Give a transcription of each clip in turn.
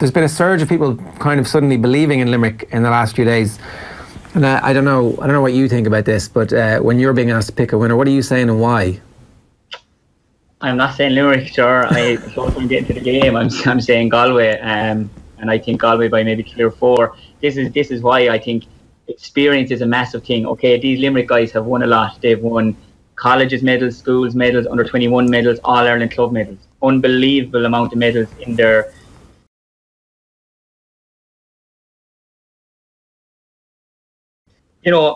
there's been a surge of people kind of suddenly believing in Limerick in the last few days. And I don't know what you think about this, but when you're being asked to pick a winner, what are you saying and why? I'm not saying Limerick, sure. I thought I'm getting to the game. I'm saying Galway, and I think Galway by maybe 3 or 4. This is why I think experience is a massive thing. Okay, these Limerick guys have won a lot. They've won colleges medals, schools medals, under 21 medals, All Ireland club medals. Unbelievable amount of medals in their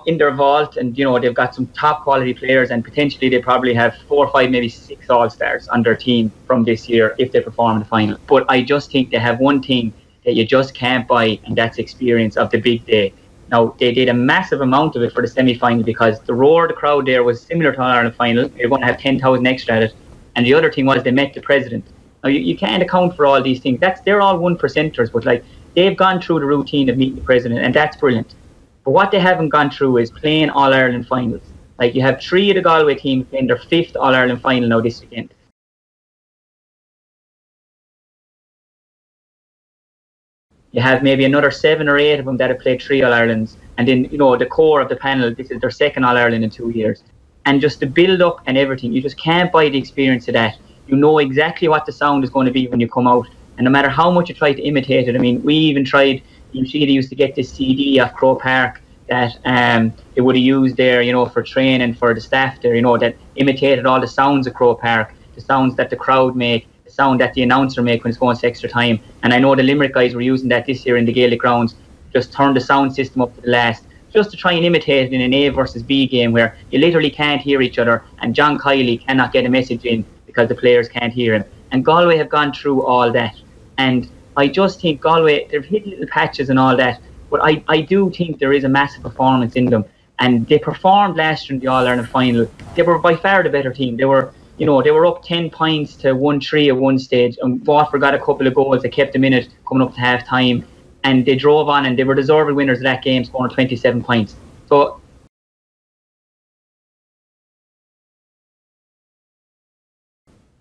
in their vault, and they've got some top quality players, and potentially they probably have 4 or 5, maybe 6 all-stars on their team from this year if they perform in the final. But I just think they have one thing that you just can't buy, and that's experience of the big day. Now, they did a massive amount of it for the semi-final because the roar of the crowd there was similar to All-Ireland final. They're going to have 10,000 extra at it. And the other thing was they met the president. Now, you can't account for all these things. They're all 1%ers, but they've gone through the routine of meeting the president, and that's brilliant. But what they haven't gone through is playing All-Ireland finals. You have 3 of the Galway teams playing their 5th All-Ireland final now this weekend. You have maybe another 7 or 8 of them that have played 3 All-Irelands. And then, the core of the panel, this is their 2nd All-Ireland in 2 years. And just the build-up and everything, you just can't buy the experience of that. You know exactly what the sound is going to be when you come out. And no matter how much you try to imitate it, I mean, we even tried, you see they used to get this CD off Croke Park that they would have used there, for training for the staff there, that imitated all the sounds of Croke Park, the sounds that the crowd make, the sound that the announcer make when it's going to extra time. And I know the Limerick guys were using that this year in the Gaelic grounds, just turned the sound system up to the last, just to try and imitate it in an A versus B game where you literally can't hear each other, and John Kiley cannot get a message in because the players can't hear him. And Galway have gone through all that. And I just think Galway, they've hit little patches and all that, but I do think there is a massive performance in them. And they performed last year in the All-Ireland final. They were by far the better team. They were up 10 points to 1-3 at one stage, and Waterford got a couple of goals. They kept them in it coming up to half-time, and they drove on, and they were deserved winners of that game, scoring 27 points. So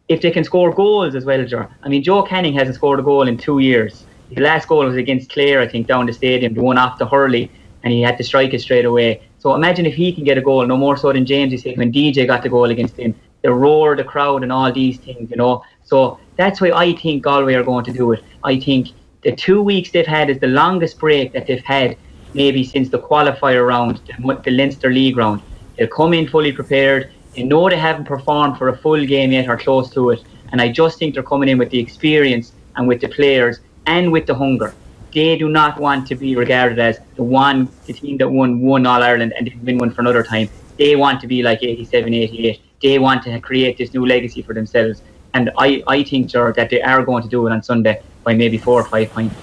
if they can score goals as well, Joe Canning hasn't scored a goal in 2 years. His last goal was against Clare, I think, down the stadium, the one off the Hurley, and he had to strike it straight away. So imagine if he can get a goal, no more so than James, he said, when DJ got the goal against him. The roar, the crowd, and all these things, So that's why I think Galway are going to do it. I think the 2 weeks they've had is the longest break that they've had, maybe since the qualifier round, the Leinster League round. They'll come in fully prepared. They know they haven't performed for a full game yet or close to it. And I just think they're coming in with the experience and with the players and with the hunger. They do not want to be regarded as the team that won All-Ireland and didn't win one for another time. They want to be like 87, 88. They want to create this new legacy for themselves. And I think, that they are going to do it on Sunday by maybe 4 or 5 points.